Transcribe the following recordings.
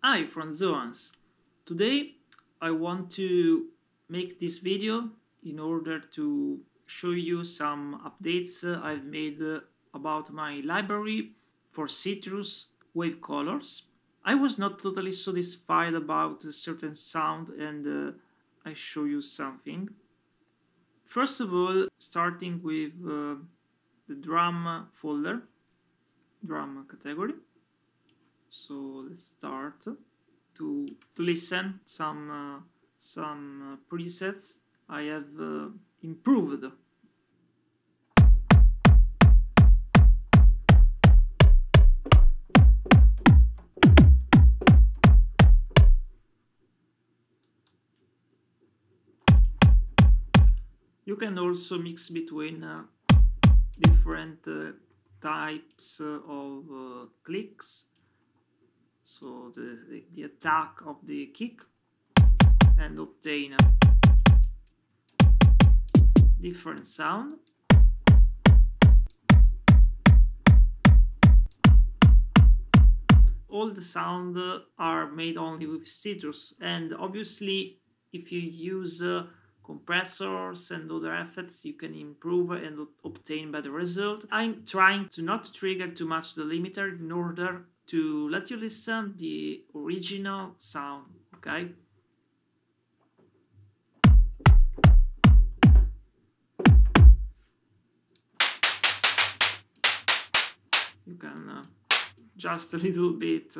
Hi from Zoohans. Today I want to make this video in order to show you some updates I've made about my library for Sytrus wave colors. I was not totally satisfied about a certain sound and I show you something. First of all, starting with the drum folder, drum category. So let's start to listen some presets I have improved. You can also mix between different types of clicks. So the attack of the kick, and obtain a different sound. All the sound are made only with Sytrus, and obviously if you use compressors and other effects you can improve and obtain better results. I'm trying to not trigger too much the limiter in order to let you listen the original sound, okay? You can adjust a little bit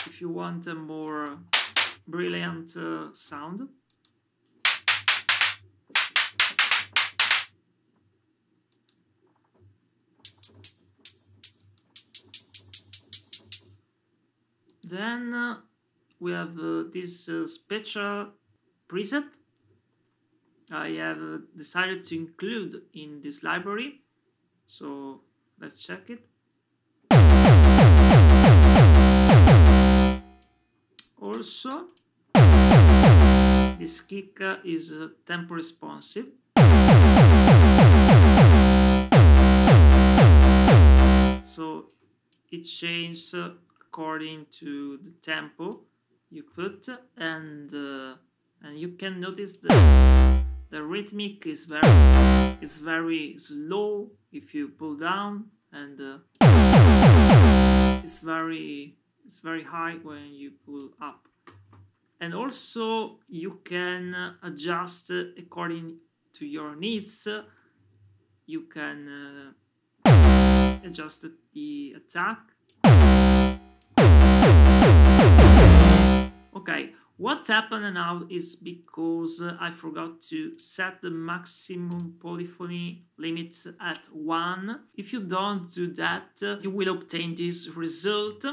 if you want a more brilliant sound. Then we have this special preset I have decided to include in this library. So let's check it. Also, this kick is tempo responsive. So it changes according to the tempo you put, and you can notice the rhythmic is very slow if you pull down, and it's very high when you pull up. And also you can adjust according to your needs. You can adjust the attack. Okay, what happened now is because I forgot to set the maximum polyphony limit at 1. If you don't do that, you will obtain this result,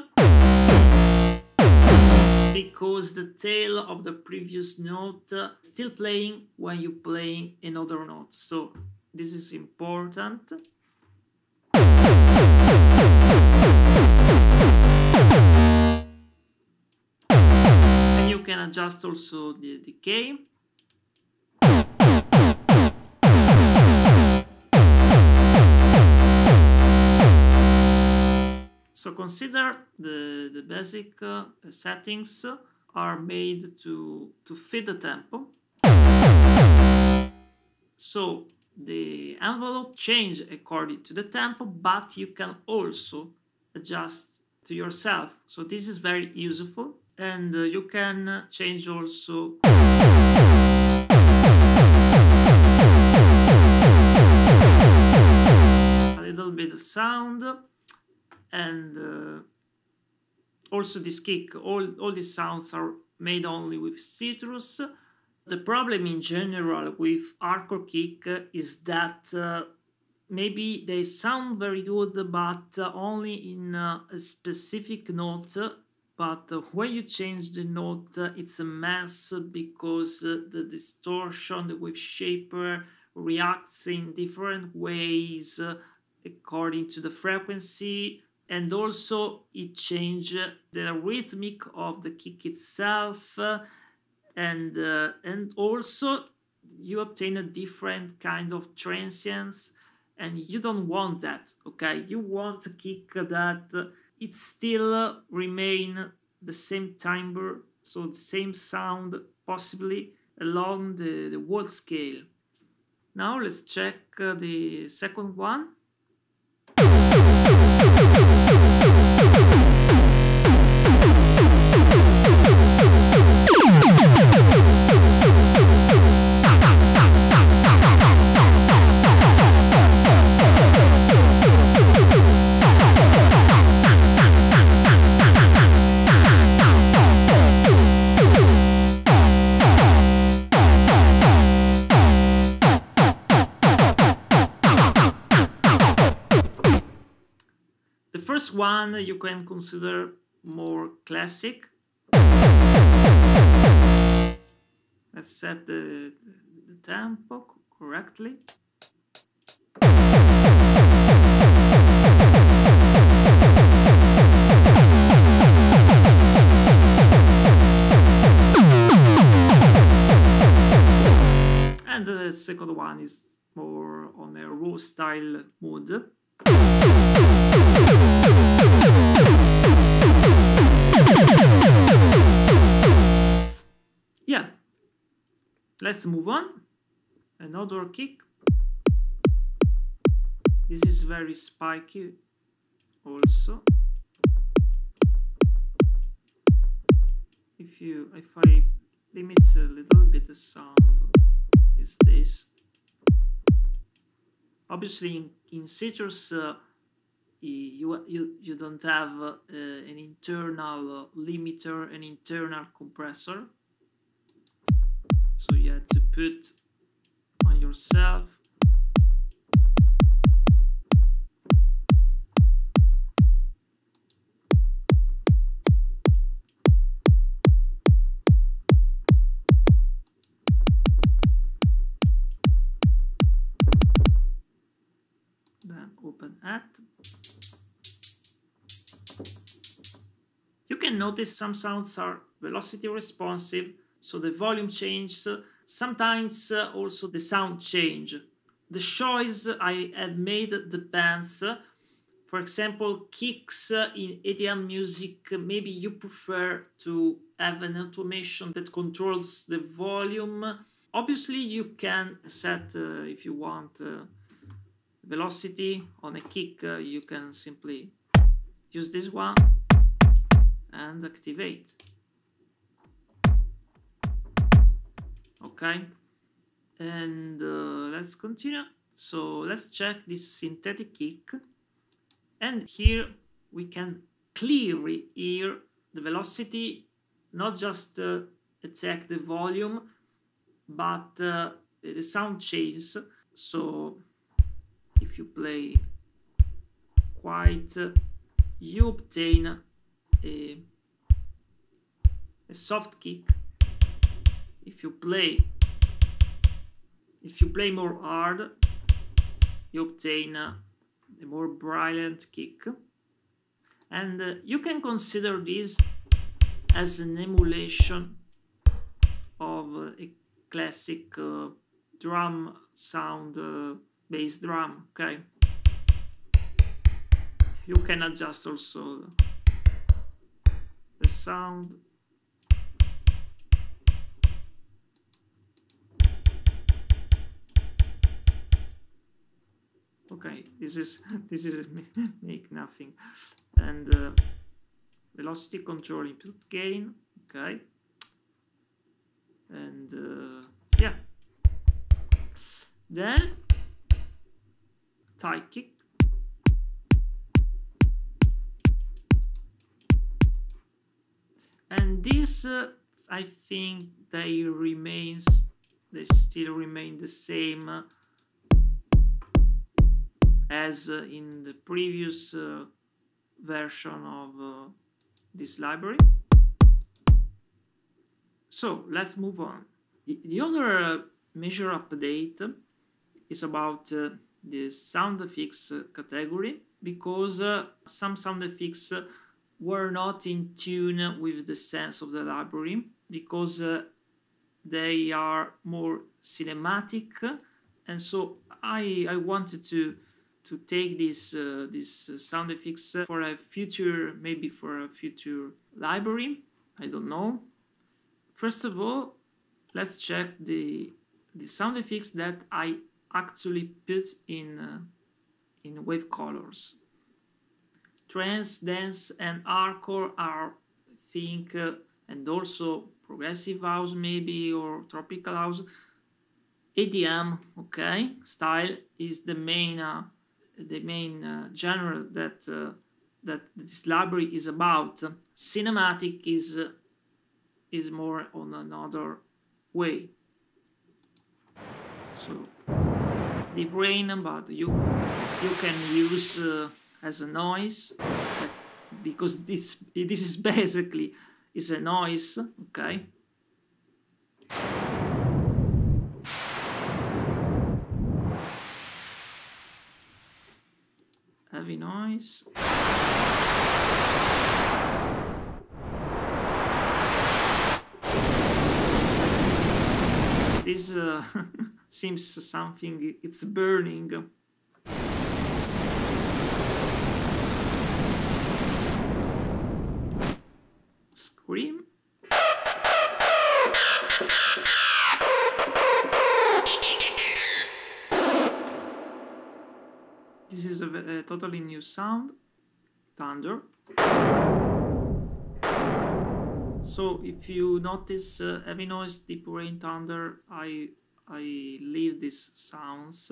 because the tail of the previous note is still playing when you play another note. So this is important. You can adjust also the decay. So consider the basic settings are made to fit the tempo. So the envelope change according to the tempo, but you can also adjust to yourself. So this is very useful. And you can change also a little bit of sound, and also this kick. All these sounds are made only with Sytrus. The problem in general with hardcore kick is that maybe they sound very good, but only in a specific note. But when you change the note, it's a mess, because the distortion, the wave shaper reacts in different ways according to the frequency, and also it changes the rhythmic of the kick itself, and also you obtain a different kind of transience, and you don't want that, okay? You want a kick that it still remain the same timbre, so the same sound possibly along the whole scale. Now let's check the second one. The first one you can consider more classic. Let's set the tempo correctly. And the second one is more on a raw style mood. Yeah, let's move on. Another kick. This is very spiky also. If I limit a little bit the sound, it's this. Obviously in Sytrus you don't have an internal limiter, an internal compressor, so you have to put on yourself. Then open at. You can notice some sounds are velocity responsive, so the volume changes. Sometimes also the sound change. The choice I have made depends. For example, kicks in EDM music, maybe you prefer to have an automation that controls the volume. Obviously you can set, if you want, velocity on a kick, you can simply use this one and activate. Okay, and let's continue. So let's check this synthetic kick, and here we can clearly hear the velocity, not just attack the volume, but the sound changes. So if you play quiet, you obtain a soft kick. If you play more hard, you obtain a more brilliant kick. And you can consider this as an emulation of a classic drum sound, bass drum. Okay, you can adjust also the sound. Okay, this is make nothing. And velocity control input gain. Okay, and yeah, then tie kick. And this I think they still remain the same as in the previous version of this library. So let's move on. The other major update is about the sound effects category, because some sound effects were not in tune with the sense of the library, because they are more cinematic, and so I wanted to to take this sound effects for a future, maybe for a future library. I don't know. First of all, let's check the sound effects that I actually put in wave colors. Trance, dance, and hardcore are, I think, and also progressive house maybe, or tropical house. EDM, okay, style is the main genre that this library is about. Cinematic is more on another way. So deep rain, but you can use as a noise, because this is basically is a noise, okay. Heavy noise. This seems something, it's burning. Scream. This is a totally new sound. Thunder. So if you notice heavy noise, deep rain, thunder, I leave these sounds.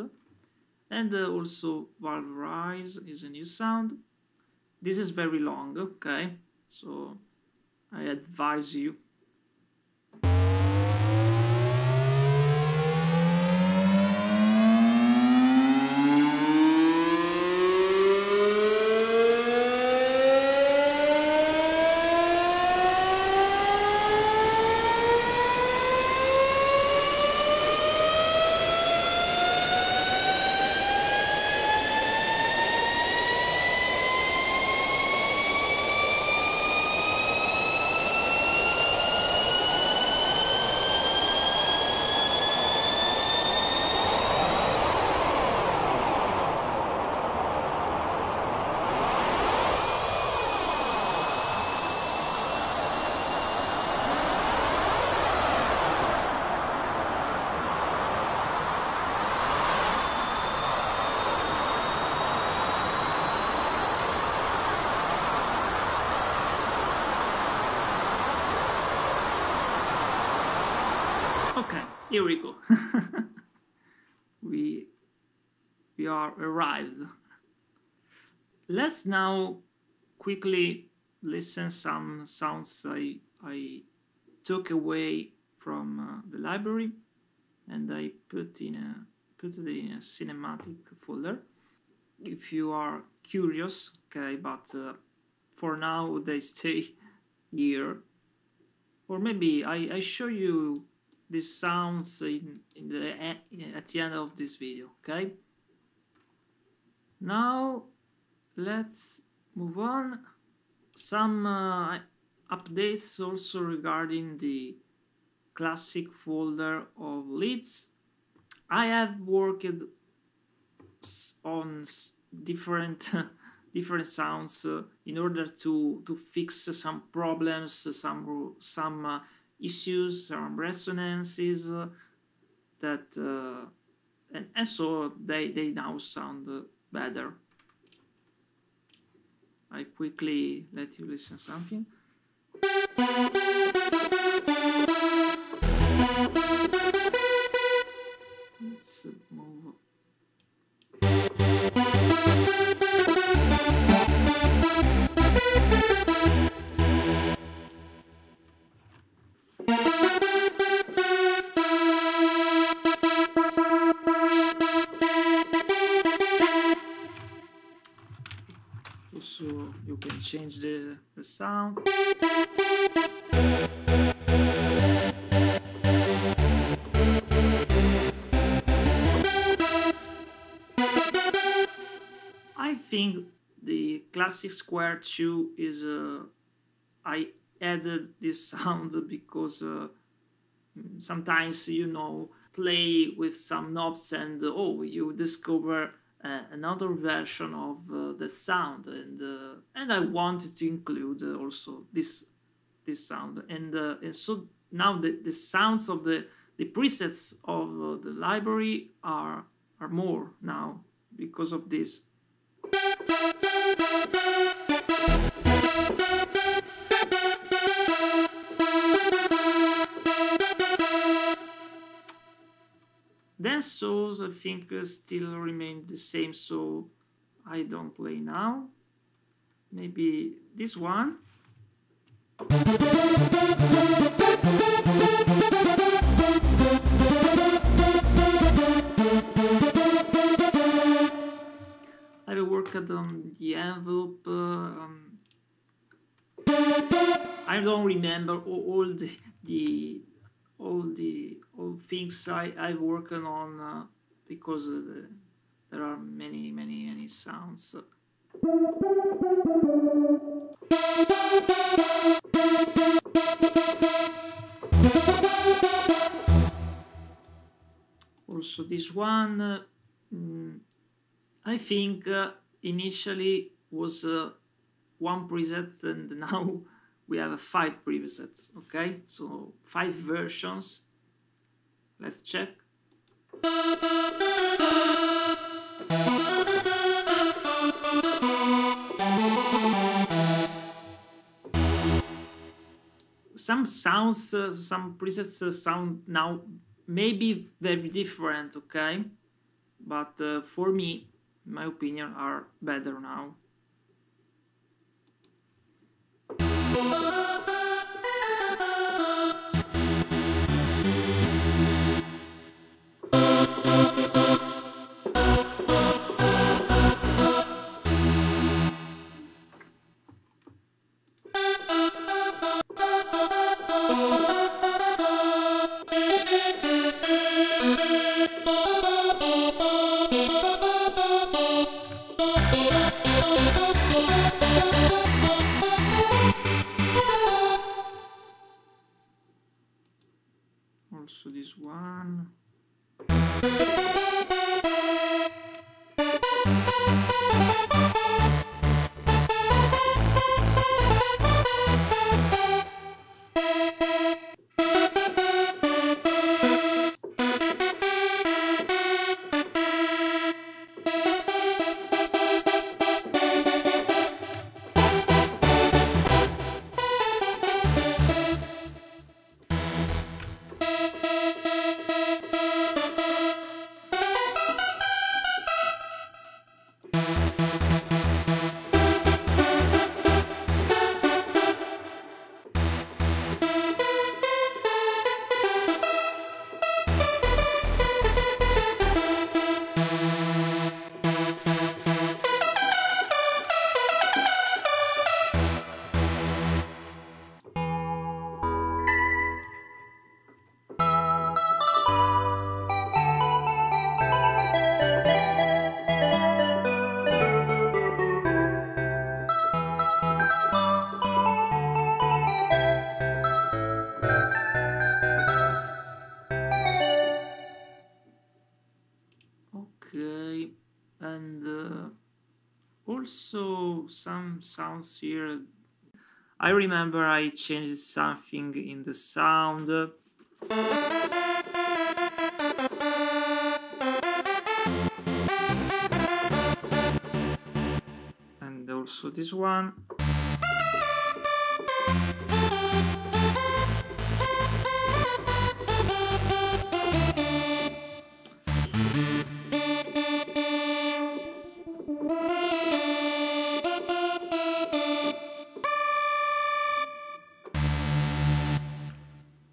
And also valve rise is a new sound. This is very long, okay? So I advise you. Okay, here we go. we are arrived. Let's now quickly listen some sounds I took away from the library, and I put it in a cinematic folder. If you are curious, okay, but for now they stay here. Or maybe I show you these sounds at the end of this video, okay? Now let's move on. Some updates also regarding the classic folder of leads. I have worked on different different sounds in order to fix some problems, some issues, some resonances that and so they now sound better. I quickly let you listen something. Let's move. Also, you can change the sound. I think the classic square 2 is I added this sound because sometimes, you know, play with some knobs and oh, you discover another version of the sound, and I wanted to include also this sound, and so now the sounds of the presets of the library are more now because of this. Dance souls, I think, still remain the same, so I don't play now. Maybe this one. I've worked on the envelope. I don't remember all things I've worked on because there are many sounds. Also this one, I think initially was one preset, and now we have 5 presets. Okay, so 5 versions. Let's check. Some sounds, some presets sound now maybe very different, okay? But for me, in my opinion, are better now. Also this one. Okay, and also some sounds here. I remember I changed something in the sound. And also this one.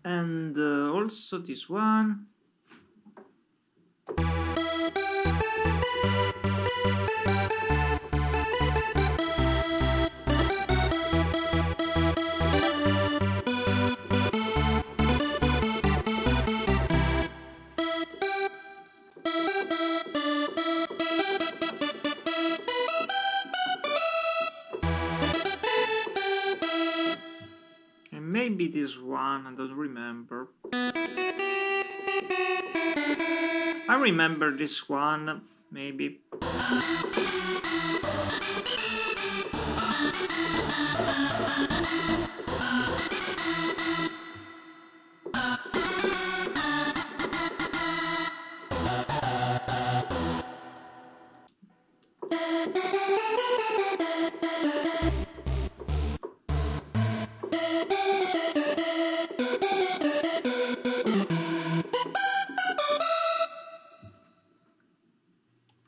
And also this one. And maybe this one, I don't remember. I remember this one. maybe.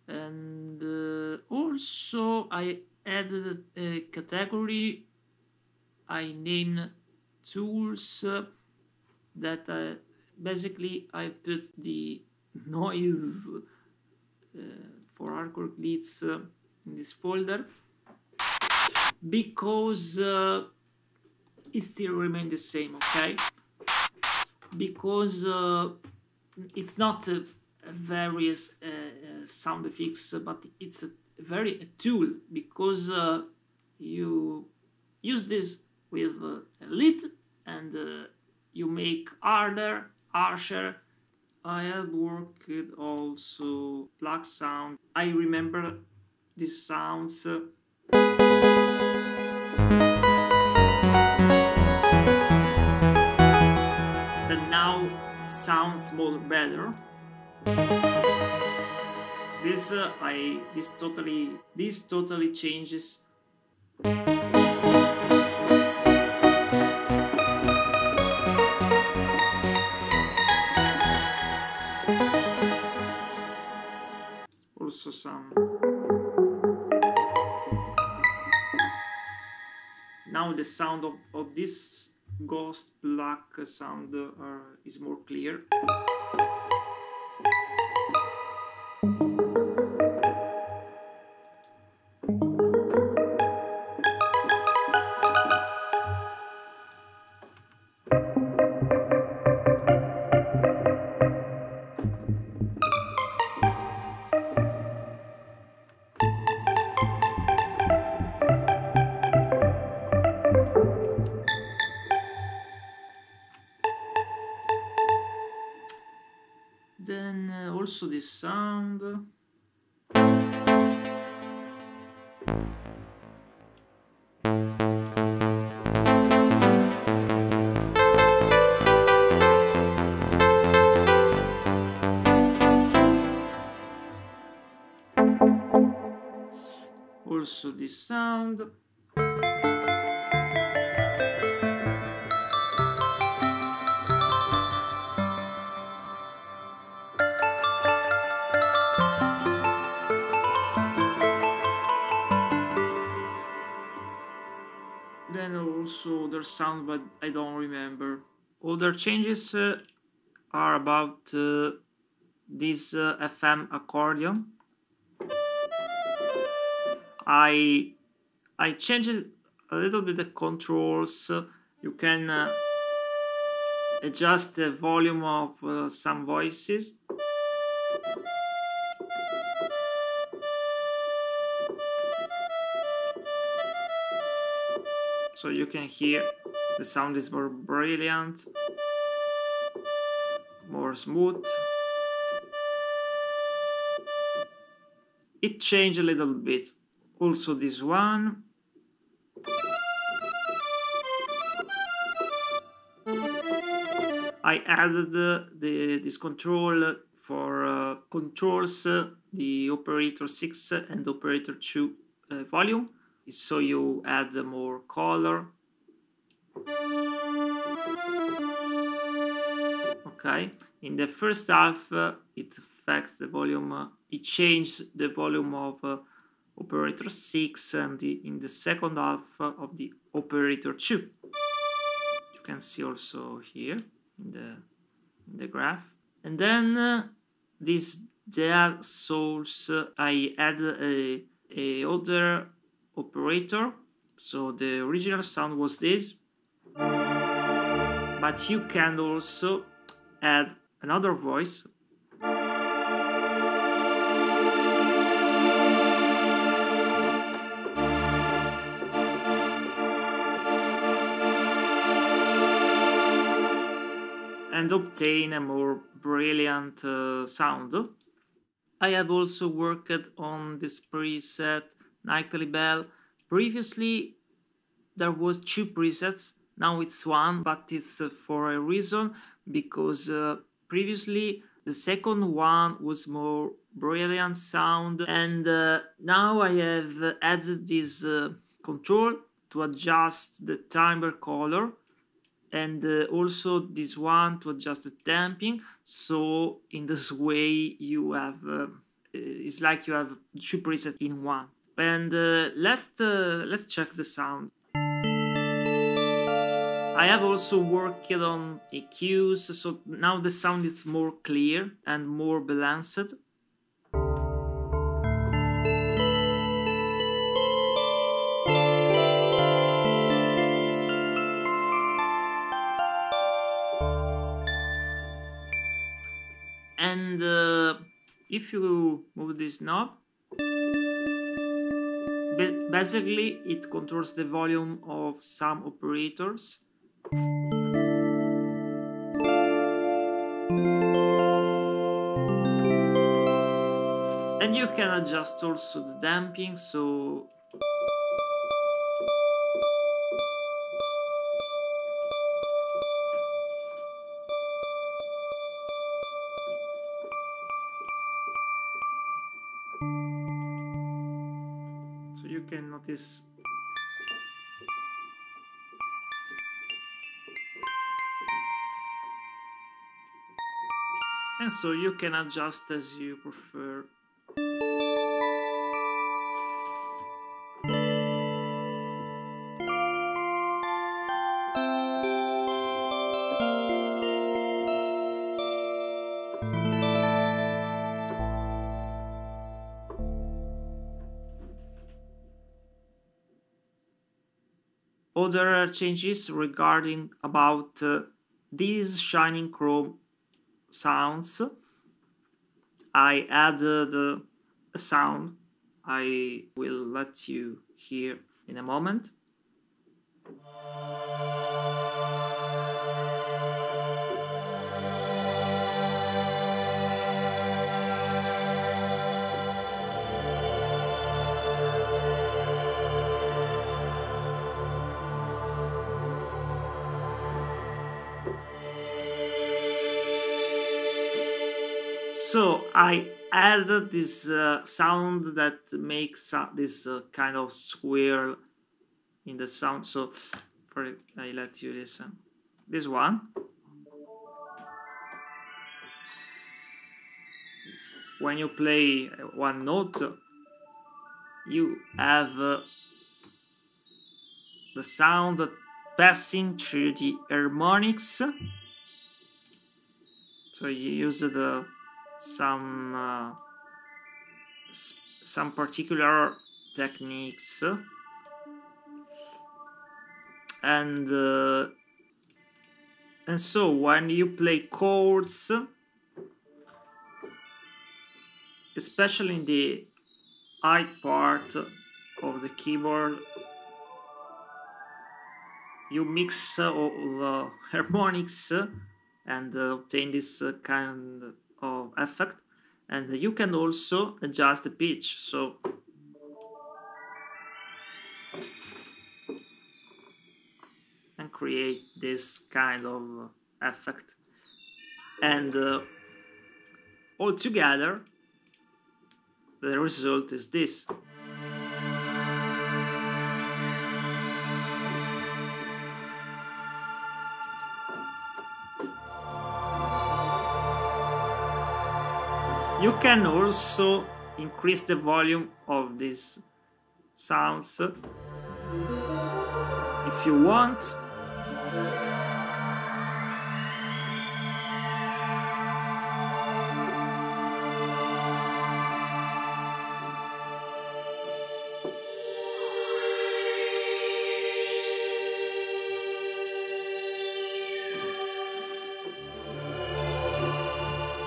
And also I added a category I named tools that basically I put the noise for hardcore glitch in this folder, because it still remains the same, okay? Because it's not a various sound effects, but it's a tool, because you use this with a lid and you make harder, harsher. I have worked also black sound. I remember these sounds. That now sounds more better. This totally changes. Also some. Now the sound of this ghost black sound is more clear. Then also this sound. Also this sound. Then also other sound, but I don't remember. Other changes are about this FM accordion. I changed a little bit the controls. You can adjust the volume of some voices. So you can hear the sound is more brilliant, more smooth. It changed a little bit. Also this one. I added this control for controls the operator 6 and operator 2 volume, so you add more color. Okay, in the first half it affects the volume, it changed the volume of operator 6, and in the second half of the operator 2. You can see also here in the graph. And then this dead source, I add a other operator. So the original sound was this, but you can also add another voice. And obtain a more brilliant sound. I have also worked on this preset Nightly Bell. Previously there was 2 presets, now it's 1, but it's for a reason, because previously the second one was more brilliant sound, and now I have added this control to adjust the timbre color, and also this one to adjust the damping. So in this way you have it's like you have 2 presets in one. And let's check the sound. I have also worked on EQs, so now the sound is more clear and more balanced. And if you move this knob, basically it controls the volume of some operators. And you can adjust also the damping, so you can notice and so you can adjust as you prefer. Other changes regarding about these shining chrome sounds, I added a sound I will let you hear in a moment. So I added this sound that makes this kind of swirl in the sound. So I let you listen. This one. When you play one note, you have the sound passing through the harmonics. So you use some particular techniques, and so when you play chords, especially in the high part of the keyboard, you mix harmonics and obtain this kind of effect. And you can also adjust the pitch, so and create this kind of effect, and all together the result is this. You can also increase the volume of these sounds if you want.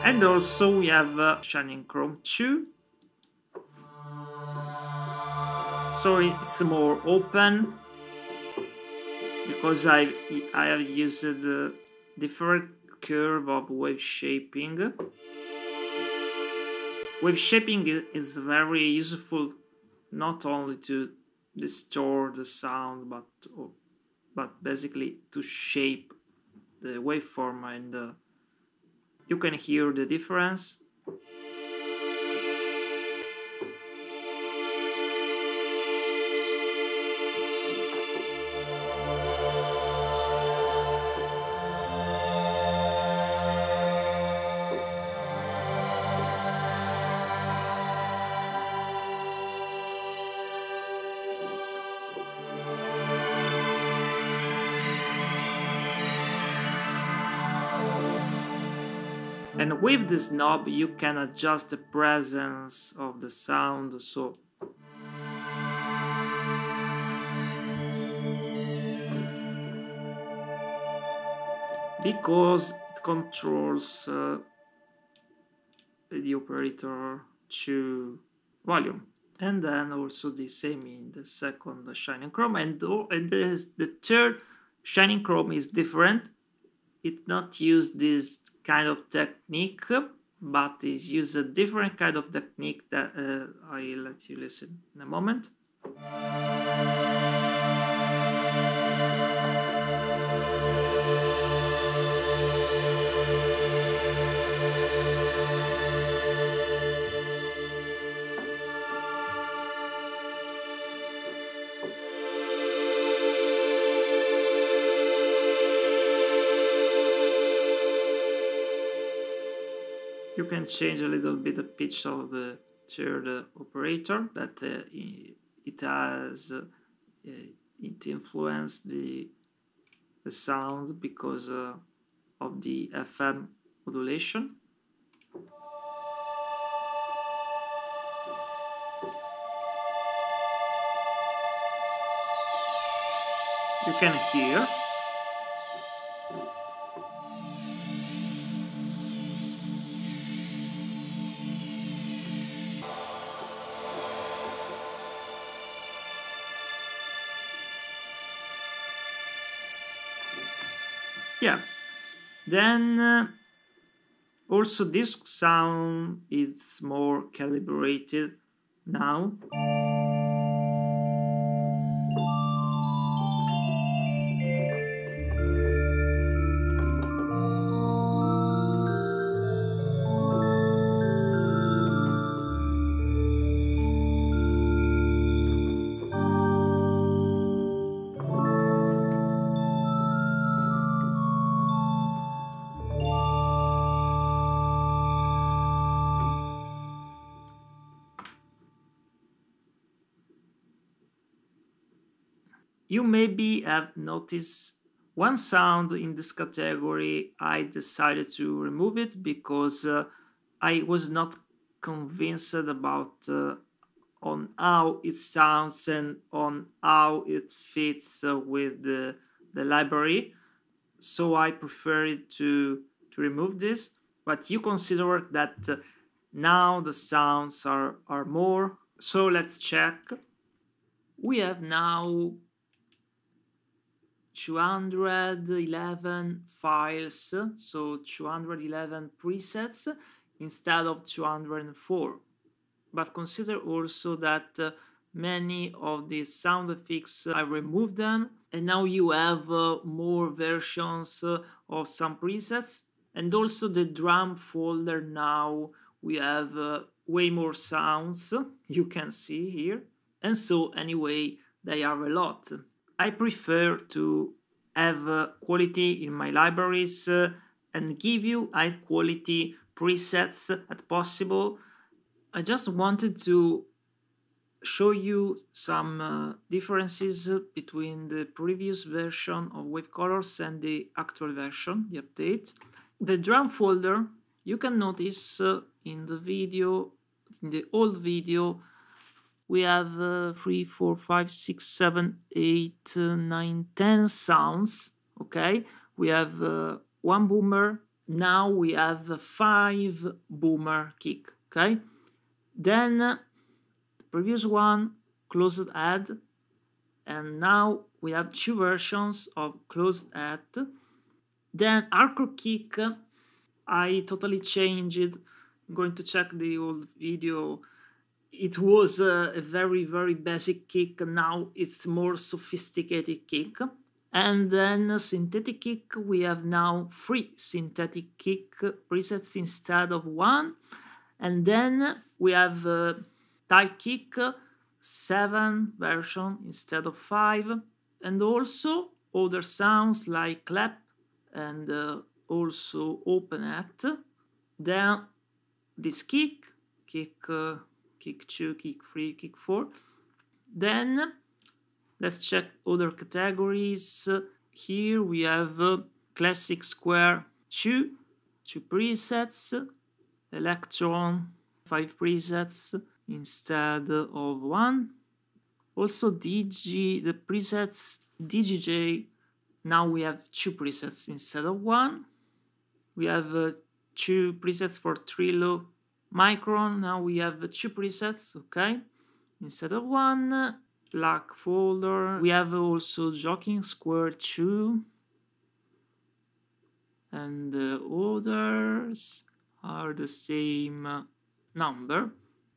And also we have Shining Chrome 2. So it's more open, because I have used a different curve of wave shaping. Wave shaping is very useful not only to distort the sound, but basically to shape the waveform, and you can hear the difference. And with this knob you can adjust the presence of the sound, so because it controls the operator to volume. And then also the same in the second shining chrome, and the third shining chrome is different. It not use this kind of technique, but it use a different kind of technique that I'll let you listen in a moment. You can change a little bit the pitch of the third operator, that it influences the sound because of the FM modulation. You can hear. Yeah, then also this sound is more calibrated now. You maybe have noticed one sound in this category. I decided to remove it because I was not convinced about on how it sounds and on how it fits with the library. So I preferred to remove this. But you consider that now the sounds are more. So let's check. We have now 211 files, so 211 presets instead of 204. But consider also that many of these sound effects I removed them, and now you have more versions of some presets, and also the drum folder. Now we have way more sounds, you can see here, and so anyway they are a lot. I prefer to have quality in my libraries and give you high quality presets as possible. I just wanted to show you some differences between the previous version of Wave Colors and the actual version, the update. The drum folder, you can notice in the video, in the old video, we have 3, 4, 5, 6, 7, 8, 9, 10 sounds. Okay, we have one boomer. Now we have 5 boomer kick. Okay, then the previous one closed head, and now we have 2 versions of closed head. Then hardcore kick, I totally changed going to check the old video, it was a very, very basic kick. Now it's more sophisticated kick. And then synthetic kick, we have now 3 synthetic kick presets instead of 1. And then we have tie kick, 7 version instead of 5. And also other sounds like clap and also open hat. Then this kick 2, kick 3, kick 4. Then let's check other categories. Here we have classic square 2 presets, electron 5 presets instead of 1. Also the presets DJJ, now we have 2 presets instead of 1. We have 2 presets for Trillo Micron, now we have 2 presets, okay, instead of 1. Black folder, we have also jockeying square 2, and the others are the same number.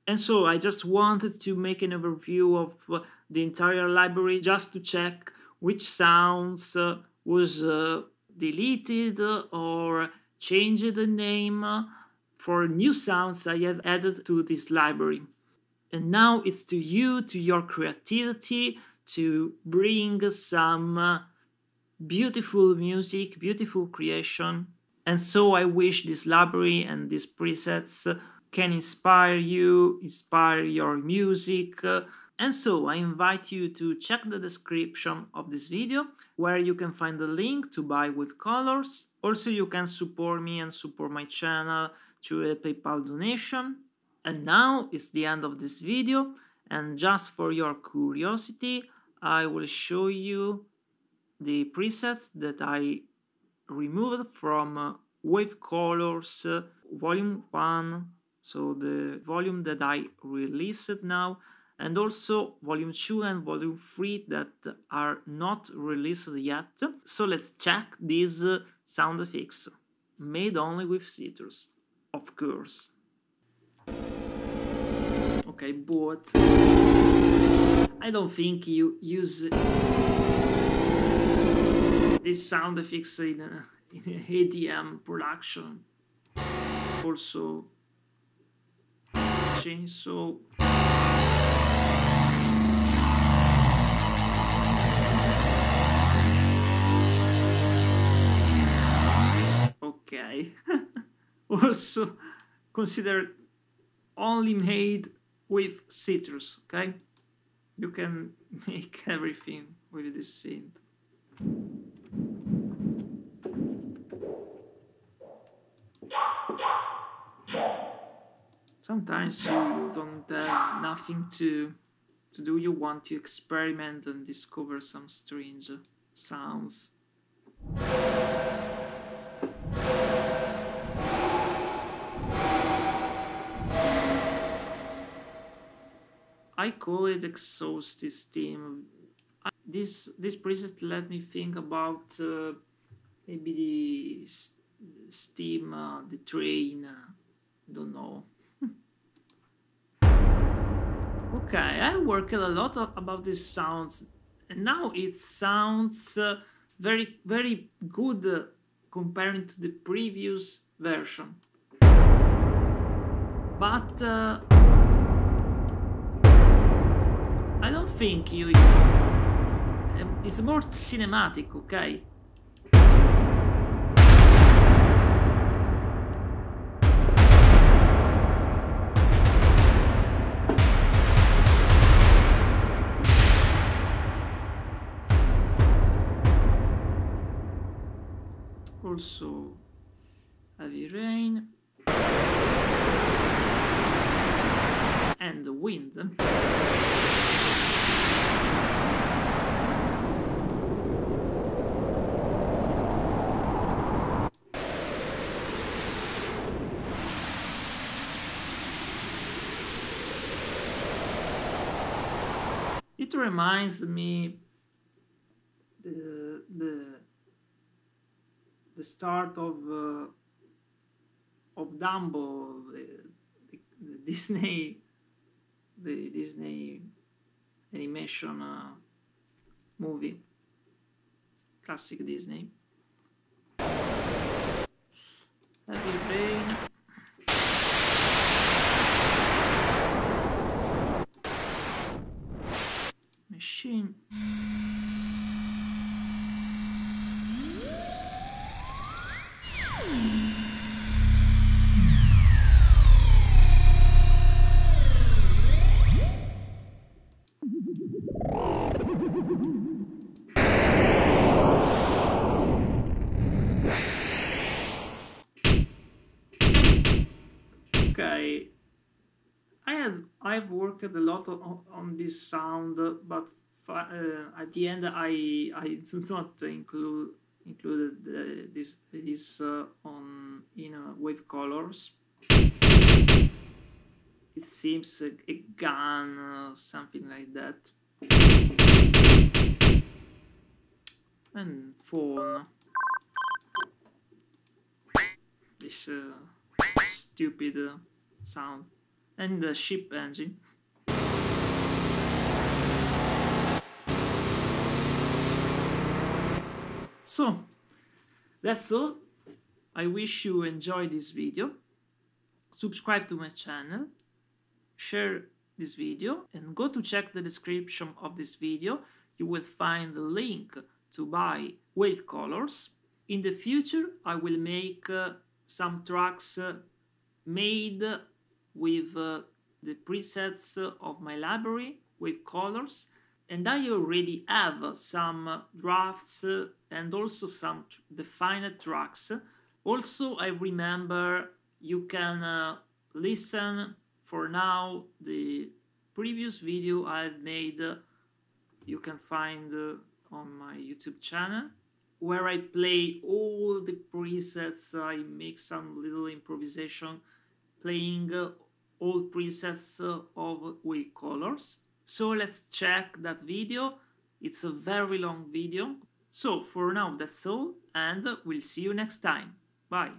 And so I just wanted to make an overview of the entire library just to check which sounds was deleted or changed the name for new sounds I have added to this library. And now it's to you, to your creativity, to bring some beautiful music, beautiful creation. And so I wish this library and these presets can inspire you, inspire your music. And so I invite you to check the description of this video, where you can find the link to buy with colors. Also, you can support me and support my channel through a PayPal donation. And now it's the end of this video, and just for your curiosity, I will show you the presets that I removed from Wave Colors Volume 1, so the volume that I released now, and also Volume 2 and Volume 3 that are not released yet. So let's check these sound effects, made only with Sytrus, of course. Okay, but I don't think you use these sound effects in EDM production. Also, chainsaw. Okay. Also consider only made with Sytrus, okay? You can make everything with this synth. Sometimes you don't have nothing to do, you want to experiment and discover some strange sounds. I call it exhaust steam. This preset let me think about maybe the steam, the train, don't know. Okay, I worked a lot about these sounds, and now it sounds very, very good comparing to the previous version. But I don't think it's more cinematic, okay? Also, heavy rain and the wind. It reminds me the start of of Dumbo, the Disney animation movie, classic Disney. Heavy rain. Machine. Okay, I've worked a lot on this sound, but at the end I do not included this on in wave colors. It seems a gun, something like that, and phone. This stupid sound, and the ship engine. So that's all. I wish you enjoyed this video. Subscribe to my channel, share this video, and go to check the description of this video. You will find the link to buy wave colors. In the future I will make some tracks made with the presets of my library with colors, and I already have some drafts and also some defined tracks. Also, I remember you can listen for now the previous video I made. You can find on my YouTube channel, where I play all the presets. I make some little improvisation playing all presets of wave colors. So let's check that video. It's a very long video. So for now that's all, and we'll see you next time. Bye.